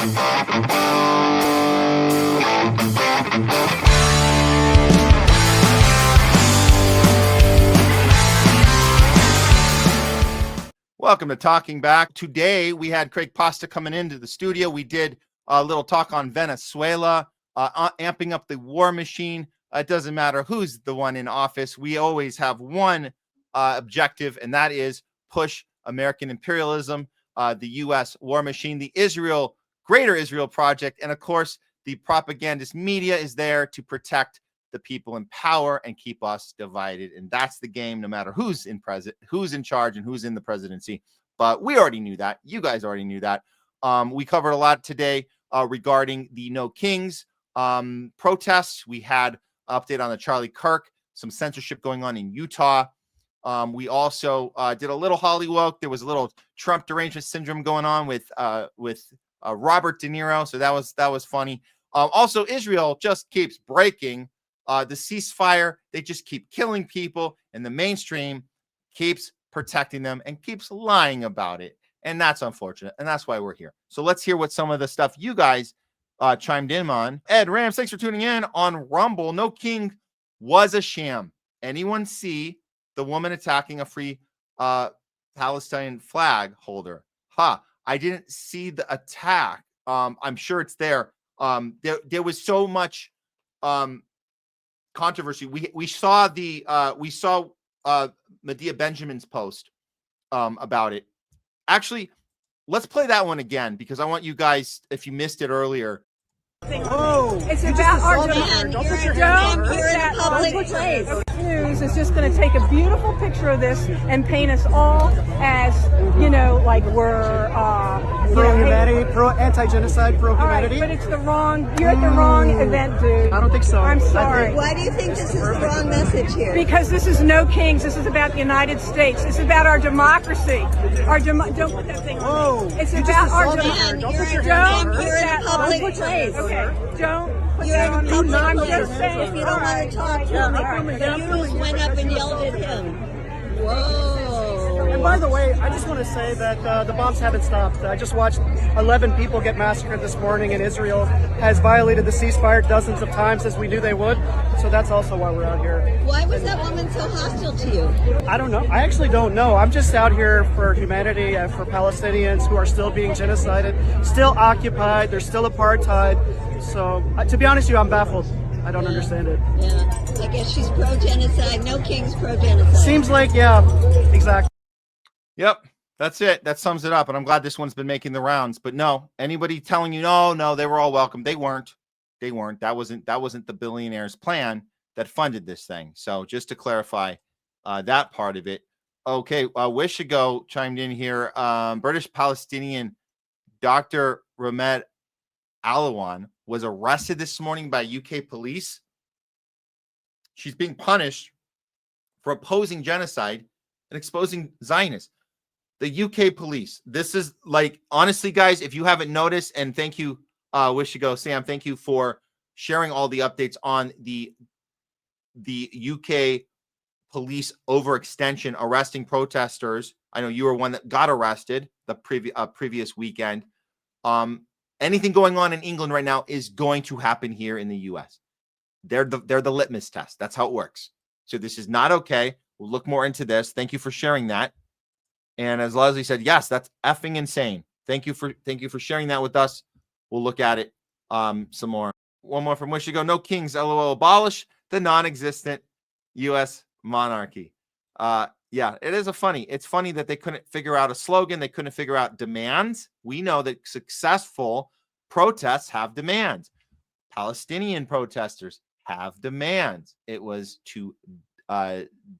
Welcome to Talking Back. Today, we had Craig Pasta coming into the studio. We did a little talk on Venezuela, amping up the war machine. It doesn't matter who's the one in office. We always have one objective, and that is push American imperialism, the U.S. war machine, the Greater Israel Project, and of course, the propagandist media is there to protect the people in power and keep us divided. And that's the game, no matter who's in charge and who's in the presidency. But we already knew that. You guys already knew that. We covered a lot today regarding the No Kings protests. We had an update on the Charlie Kirk, some censorship going on in Utah. We also did a little Hollywood. There was a little Trump derangement syndrome going on with Robert De Niro. So that was funny. Also, Israel just keeps breaking the ceasefire. They just keep killing people, and the mainstream keeps protecting them and keeps lying about it. And that's unfortunate. And that's why we're here. So let's hear what some of the stuff you guys chimed in on. Ed Rams, thanks for tuning in on Rumble. No King was a sham. Anyone see the woman attacking a free Palestinian flag holder? I didn't see the attack. I'm sure it's there. There was so much controversy. We saw Medea Benjamin's post about it. Actually, let's play that one again because I want you guys, if you missed it earlier. Oh, it's about our demand. Don't put your hands on her. You're in a public place. News is just going to take a beautiful picture of this and paint us all as, like we're pro-humanity, pro-anti-genocide, pro-humanity. Right, but it's the wrong. You're at the wrong event, dude. I don't think so. I'm sorry. Why do you think this is the wrong message here? Because this is No Kings. This is about the United States. This is about our democracy. Don't put that thing on. It's about our democracy. Don't put your hands on her. You're in a public place. Okay, don't. You're in a public I'm place. just saying. If you don't want to talk to him, you just went up and yelled at him. Whoa. And by the way, I just want to say that the bombs haven't stopped. I just watched 11 people get massacred this morning, and Israel has violated the ceasefire dozens of times, as we knew they would. So that's also why we're out here. Why was that woman so hostile to you? I don't know. I actually don't know. I'm just out here for humanity and for Palestinians who are still being genocided, still occupied. There's still apartheid. So to be honest with you, I'm baffled. I don't understand it. Yeah, I guess she's pro-genocide. No King's pro-genocide. Seems like, yeah, exactly. Yep, that's it. That sums it up. And I'm glad this one's been making the rounds. But no, anybody telling you no, they were all welcome. They weren't. That wasn't the billionaire's plan that funded this thing. So just to clarify that part of it. Okay, Wishigo chimed in here. British Palestinian Dr. Ramed Alawan was arrested this morning by UK police. She's being punished for opposing genocide and exposing Zionists. The UK police. This is like, honestly, guys, if you haven't noticed, and thank you, Wishigo Sam, thank you for sharing all the updates on the UK police overextension arresting protesters. I know you were one that got arrested the previous weekend. Anything going on in England right now is going to happen here in the US. They're the litmus test. That's how it works. So this is not okay. We'll look more into this. Thank you for sharing that. And as Leslie said, yes, that's effing insane. Thank you for sharing that with us. We'll look at it some more. One more from Wishigo. No Kings, LOL. Abolish the non-existent U.S. monarchy. Yeah, it's funny that they couldn't figure out a slogan. They couldn't figure out demands. We know that successful protests have demands. Palestinian protesters have demands. It was to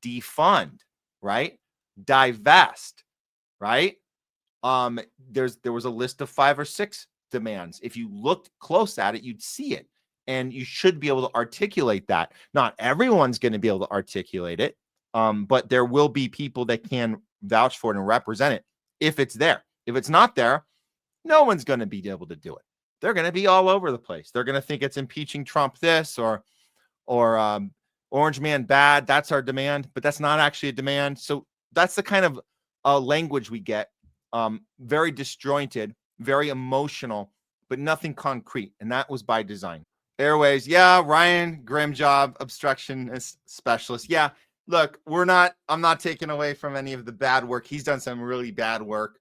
defund, right? Divest, right? There was a list of 5 or 6 demands. If you looked close at it, you'd see it. And you should be able to articulate that. Not everyone's going to be able to articulate it, but there will be people that can vouch for it and represent it if it's there. If it's not there, no one's going to be able to do it. They're going to be all over the place. They're going to think it's impeaching Trump this or Orange Man bad. That's our demand, but that's not actually a demand. So that's the kind of language we get. Very disjointed, very emotional, but nothing concrete. And that was by design. Airways. Yeah. Ryan, grim job, obstructionist specialist. Yeah. Look, I'm not taking away from any of the bad work. He's done some really bad work.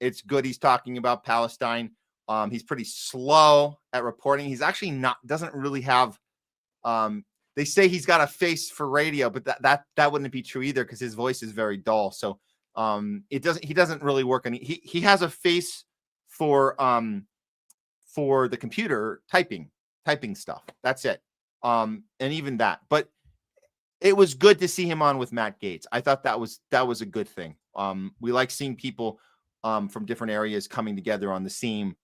It's good he's talking about Palestine. He's pretty slow at reporting. He's actually doesn't really have, they say he's got a face for radio, but that wouldn't be true either because his voice is very dull. So he doesn't really work on he has a face for the computer typing stuff. That's it. And even that, but it was good to see him on with Matt Gaetz. I thought that was a good thing. We like seeing people from different areas coming together on the same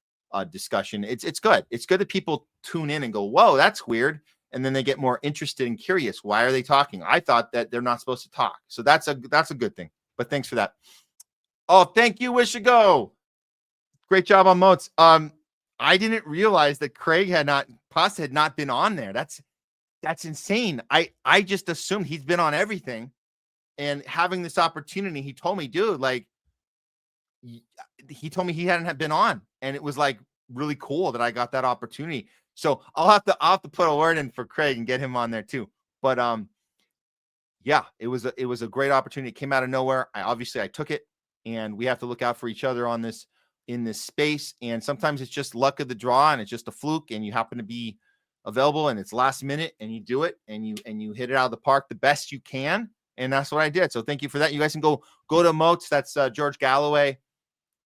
discussion. It's good. It's good that people tune in and go, whoa, that's weird. And then they get more interested and curious. Why are they talking? I thought that they're not supposed to talk. So that's a good thing. But thanks for that. Oh, thank you, Wishigo. Great job on Moats. I didn't realize that Pasta had not been on there. That's insane. I just assumed he's been on everything, and having this opportunity, he told me, dude, like he told me he hadn't been on, and it was like really cool that I got that opportunity. So I'll have to put a word in for Craig and get him on there too. But yeah, it was a great opportunity. It came out of nowhere. I took it, and we have to look out for each other in this space. And sometimes it's just luck of the draw, and it's just a fluke, and you happen to be available, and it's last minute, and you do it, and you hit it out of the park the best you can. And that's what I did. So thank you for that. You guys can go to Moats. That's George Galloway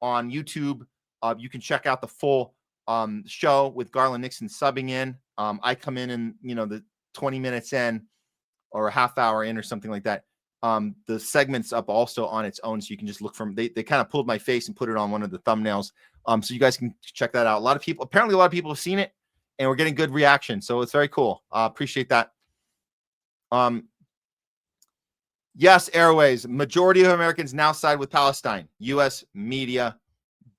on YouTube. You can check out the full show with Garland Nixon subbing in. I come in and, the 20 minutes in or a half hour in or something like that. The segment's up also on its own. So you can just look they kind of pulled my face and put it on one of the thumbnails. So you guys can check that out. A lot of people have seen it, and we're getting good reaction. So it's very cool. Appreciate that. Yes, Airways. Majority of Americans now side with Palestine. U.S. media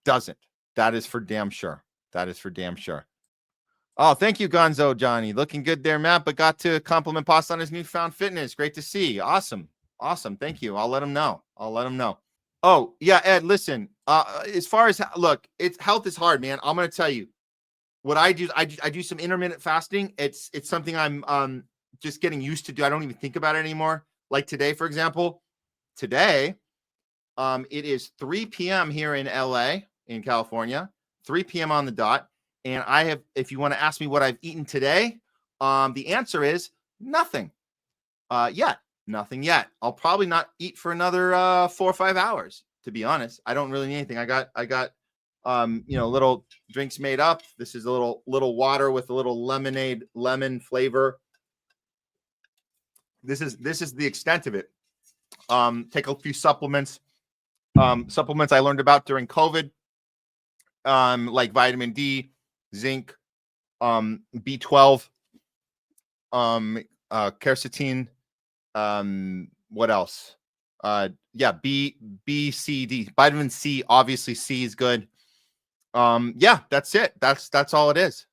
doesn't. That is for damn sure. Oh, thank you, Gonzo Johnny. Looking good there, Matt, but got to compliment Pasta on his newfound fitness. Great to see. Awesome. Thank you. I'll let him know. Oh, yeah, Ed, listen. As far as health is hard, man. I'm going to tell you what I do. I do some intermittent fasting. It's something I'm just getting used to do. I don't even think about it anymore. Like today, for example, it is 3 p.m. here in LA, in California, 3 p.m. on the dot. And if you want to ask me what I've eaten today, the answer is nothing nothing yet. I'll probably not eat for another 4 or 5 hours, to be honest. I don't really need anything. I got little drinks made up. This is a little water with a little lemon flavor. This is the extent of it. Take a few supplements I learned about during COVID, like vitamin D, zinc, B12, quercetin, what else? B, C, D, vitamin C. Obviously, C is good. That's it. That's all it is.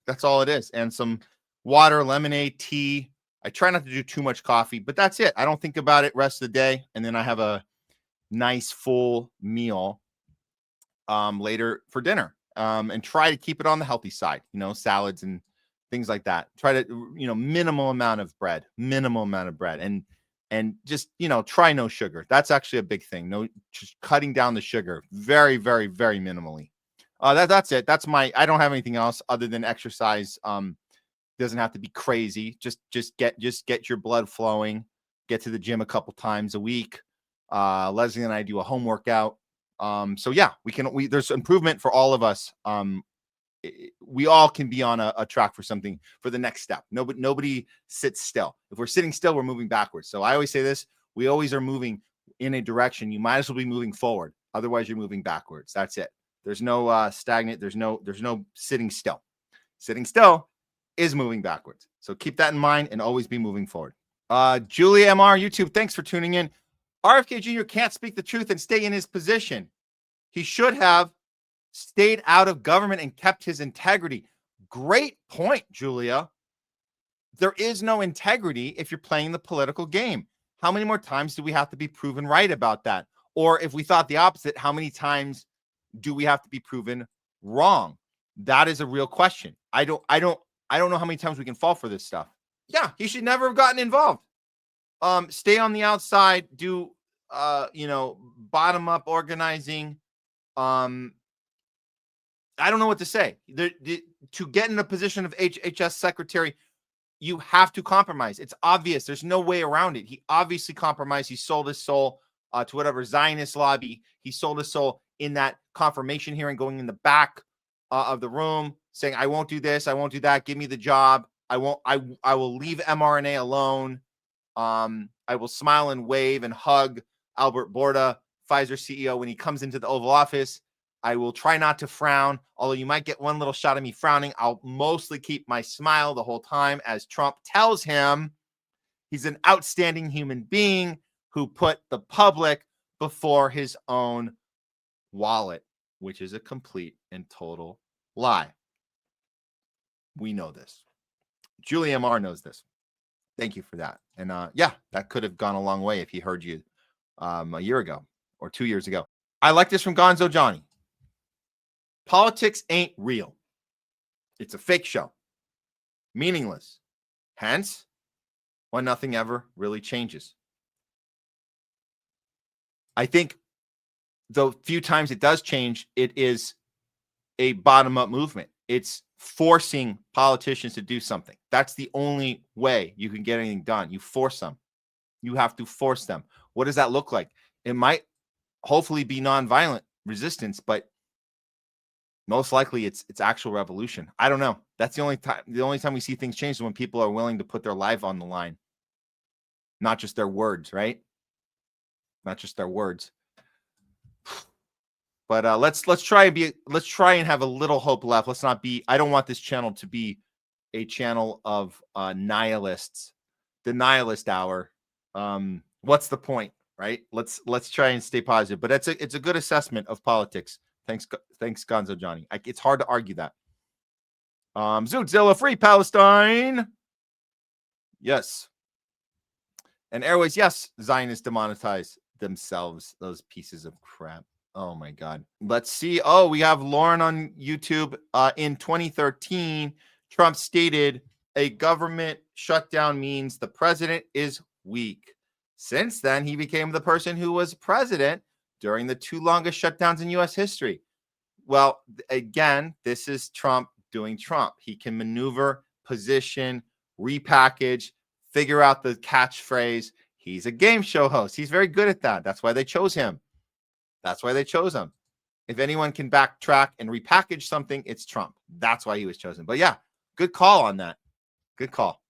And some water, lemonade, tea. I try not to do too much coffee, but that's it. I don't think about it rest of the day. And then I have a nice full meal later for dinner, and try to keep it on the healthy side, salads and things like that. Try to, minimal amount of bread, and just, try no sugar. That's actually a big thing. Just cutting down the sugar very, very, very minimally. That's it. I don't have anything else other than exercise. Doesn't have to be crazy. Just get your blood flowing, get to the gym a couple times a week. Leslie and I do a home workout. So yeah, there's improvement for all of us. We all can be on a track for something for the next step. Nobody sits still. If we're sitting still, we're moving backwards. So I always say this, we always are moving in a direction. You might as well be moving forward. Otherwise you're moving backwards. That's it. There's no stagnant. There's no sitting still. Sitting still is moving backwards. So keep that in mind and always be moving forward. Julia MR YouTube, thanks for tuning in. RFK Jr. can't speak the truth and stay in his position. He should have stayed out of government and kept his integrity. Great point, Julia. There is no integrity if you're playing the political game. How many more times do we have to be proven right about that? Or if we thought the opposite, how many times do we have to be proven wrong? That is a real question. I don't know how many times we can fall for this stuff. Yeah, he should never have gotten involved. Stay on the outside, do bottom up organizing. I don't know what to say. To get in a position of HHS secretary, you have to compromise. It's obvious. There's no way around it. He obviously compromised. He sold his soul to whatever Zionist lobby. He sold his soul in that confirmation hearing, going in the back of the room, saying, "I won't do this. I won't do that. Give me the job. I won't. I will leave mRNA alone. I will smile and wave and hug Albert Bourla, Pfizer CEO, when he comes into the Oval Office. I will try not to frown, although you might get one little shot of me frowning. I'll mostly keep my smile the whole time," as Trump tells him he's an outstanding human being who put the public before his own wallet, which is a complete and total lie. We know this. Julie MR knows this. Thank you for that. And yeah, that could have gone a long way if he heard you a year ago or 2 years ago. I like this from Gonzo Johnny. Politics ain't real. It's a fake show. Meaningless. Hence, why nothing ever really changes. I think the few times it does change, it is a bottom-up movement. It's forcing politicians to do something. That's the only way you can get anything done. You force them. You have to force them. What does that look like? It might hopefully be nonviolent resistance, but most likely it's actual revolution. I don't know. That's the only time we see things change is when people are willing to put their life on the line. Not just their words, right? Not just their words. But let's try and have a little hope left. Let's not be. I don't want this channel to be a channel of nihilists. The nihilist hour. What's the point, right? Let's try and stay positive. But it's a good assessment of politics. Thanks, Gonzo Johnny. It's hard to argue that. Zootzilla, free Palestine. Yes. And Airways, yes. Zionists demonetize themselves. Those pieces of crap. Oh my God. Let's see. Oh, we have Lauren on YouTube. In 2013, Trump stated a government shutdown means the president is weak. Since then, he became the person who was president during the 2 longest shutdowns in U.S. history. Well, again, this is Trump doing Trump. He can maneuver, position, repackage, figure out the catchphrase. He's a game show host. He's very good at that. That's why they chose him. If anyone can backtrack and repackage something, it's Trump. That's why he was chosen. But yeah, good call on that. Good call.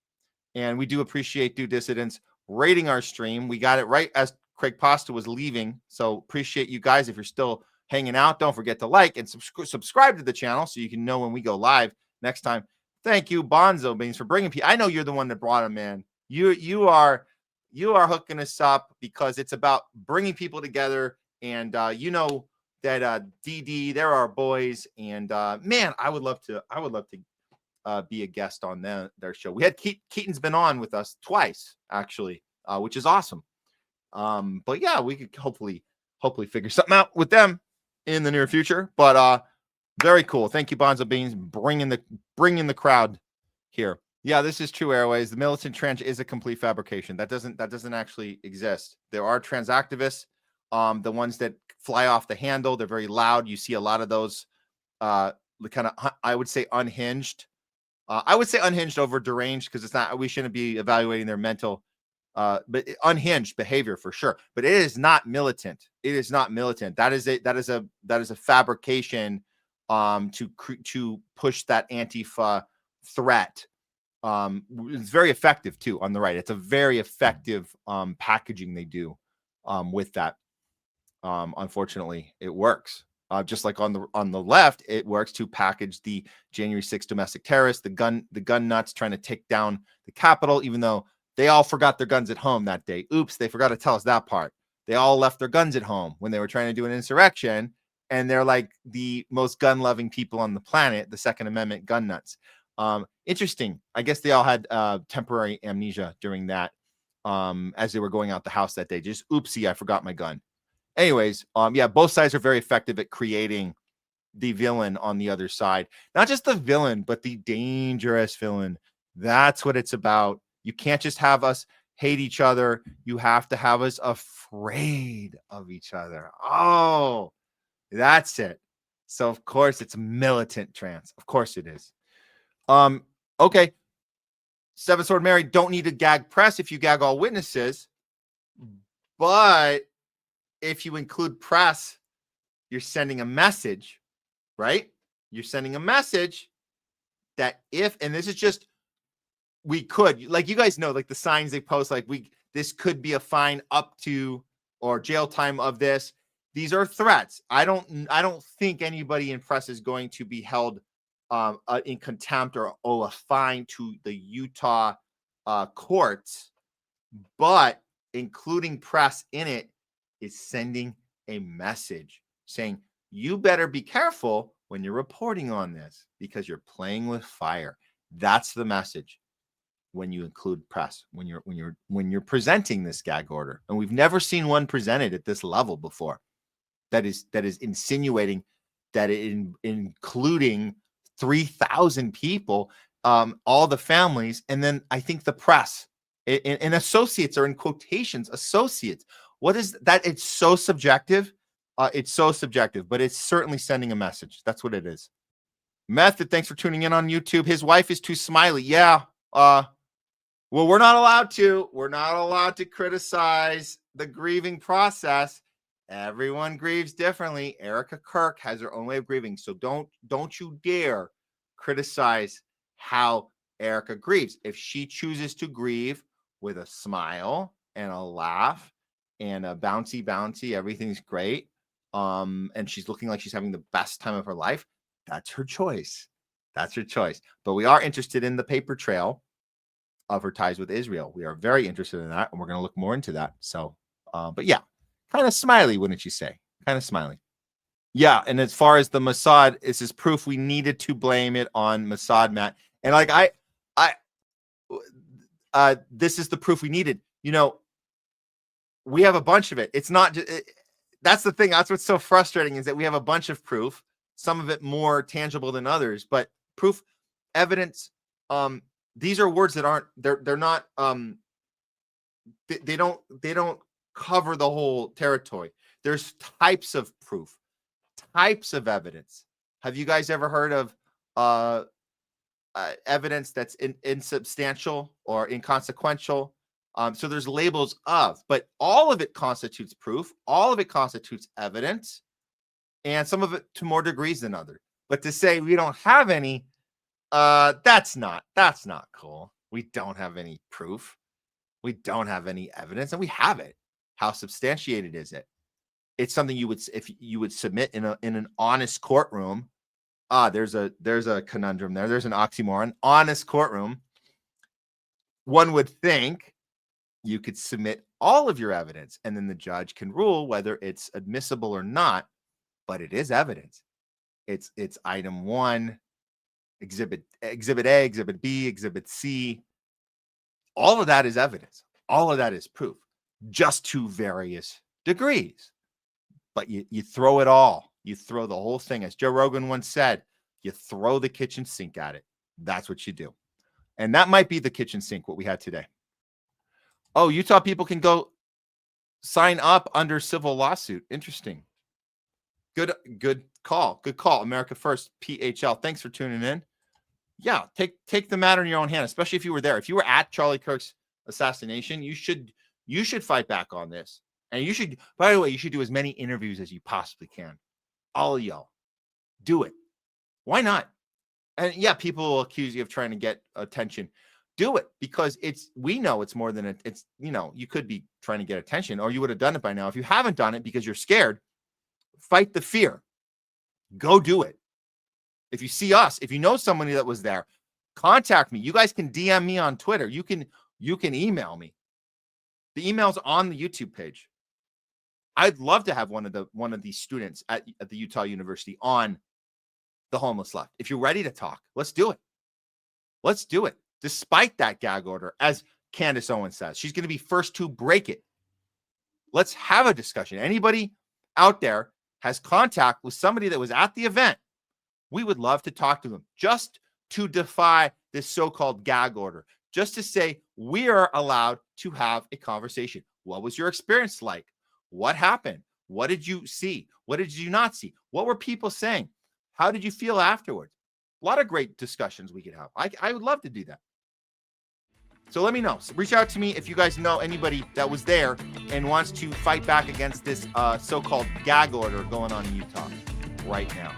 And we do appreciate Due Dissidents rating our stream. We got it right as Craig Pasta was leaving. So appreciate you guys. If you're still hanging out, don't forget to like and subscribe to the channel so you can know when we go live next time. Thank you, Bonzo Beans, for bringing people. I know you're the one that brought him in. You are hooking us up because it's about bringing people together. And you know that DD, they're our boys. And man, I would love to be a guest on their show. We had Keaton's been on with us twice, actually, which is awesome. But yeah, we could hopefully figure something out with them in the near future. But very cool. Thank you, Bonzo Beans, bringing the crowd here. Yeah, this is true, Airways. The militant trench is a complete fabrication. That doesn't actually exist. There are trans activists, the ones that fly off the handle. They're very loud. You see a lot of those kind of, I would say, unhinged. I would say unhinged over deranged because it's not. We shouldn't be evaluating their mental, but unhinged behavior for sure. But it is not militant. It is not militant. That is a fabrication to push that Antifa threat. It's very effective too on the right. It's a very effective packaging they do with that. Unfortunately, it works. Just like on the left, it works to package the January 6th domestic terrorists, the gun nuts trying to take down the Capitol, even though they all forgot their guns at home that day. Oops, they forgot to tell us that part. They all left their guns at home when they were trying to do an insurrection, and they're like the most gun-loving people on the planet, the Second Amendment gun nuts. Interesting. I guess they all had temporary amnesia during that as they were going out the house that day. Just oopsie, I forgot my gun. Anyways, yeah, both sides are very effective at creating the villain on the other side. Not just the villain, but the dangerous villain. That's what it's about. You can't just have us hate each other. You have to have us afraid of each other. Oh, that's it. So of course it's militant trans. Of course it is. Okay. Seven Sword Mary, don't need to gag press if you gag all witnesses. But if you include press, you're sending a message, right? You're sending a message that if, and this is just, we could, like, you guys know, like the signs they post, like this could be a fine up to, or jail time of this. These are threats. I don't think anybody in press is going to be held in contempt or owe a fine to the Utah courts, but including press in it is sending a message saying, you better be careful when you're reporting on this because you're playing with fire. That's the message when you include press, when you're presenting this gag order. And we've never seen one presented at this level before that is insinuating that including 3,000 people, all the families, and then I think the press and associates are in quotations, associates. What is that? It's so subjective. It's so subjective, but it's certainly sending a message. That's what it is. Method, thanks for tuning in on YouTube. His wife is too smiley. Yeah. Well, we're not allowed to. We're not allowed to criticize the grieving process. Everyone grieves differently. Erica Kirk has her own way of grieving. So don't you dare criticize how Erica grieves. If she chooses to grieve with a smile and a laugh and a bouncy, everything's great, and she's looking like she's having the best time of her life, that's her choice. That's her choice. But we are interested in the paper trail of her ties with Israel. We are very interested in that, and we're going to look more into that. So, but yeah, kind of smiley, wouldn't you say? Kind of smiley. Yeah, and as far as the Mossad, this is proof we needed to blame it on Mossad, Matt. And like this is the proof we needed. You know, we have a bunch of it. It's not just, that's the thing. That's what's so frustrating is that we have a bunch of proof, some of it more tangible than others, but proof, evidence, these are words that aren't, they're not, they don't cover the whole territory. There's types of proof, types of evidence. Have you guys ever heard of evidence that's insubstantial or inconsequential? So there's labels of, but all of it constitutes proof. All of it constitutes evidence, and some of it to more degrees than others. But to say we don't have any, that's not cool. We don't have any proof. We don't have any evidence, and we have it. How substantiated is it? It's something you would, if you would submit in an honest courtroom. There's a conundrum there. There's an oxymoron. Honest courtroom. One would think you could submit all of your evidence, and then the judge can rule whether it's admissible or not. But it is evidence. It's item 1, exhibit A, exhibit B, exhibit C. All of that is evidence. All of that is proof, just to various degrees. But you throw it all. You throw the whole thing. As Joe Rogan once said, you throw the kitchen sink at it. That's what you do. And that might be the kitchen sink, what we had today. Oh, Utah people can go sign up under civil lawsuit. Interesting. Good call. Good call. America First, PHL. Thanks for tuning in. Yeah, take the matter in your own hand, especially if you were there. If you were at Charlie Kirk's assassination, you should fight back on this. And you should, by the way, you should do as many interviews as you possibly can. All of y'all. Do it. Why not? And yeah, people will accuse you of trying to get attention. Do it, because we know it's more than it's, you could be trying to get attention, or you would have done it by now. If you haven't done it because you're scared, fight the fear. Go do it. If you see us, if you know somebody that was there, contact me. You guys can DM me on Twitter. You can email me. The email's on the YouTube page. I'd love to have one of these students at the Utah University on the homeless left. If you're ready to talk, let's do it. Let's do it. Despite that gag order, as Candace Owens says, she's going to be first to break it. Let's have a discussion. Anybody out there has contact with somebody that was at the event, we would love to talk to them just to defy this so-called gag order, just to say we are allowed to have a conversation. What was your experience like? What happened? What did you see? What did you not see? What were people saying? How did you feel afterwards? A lot of great discussions we could have. I would love to do that. So let me know. So reach out to me if you guys know anybody that was there and wants to fight back against this so-called gag order going on in Utah right now.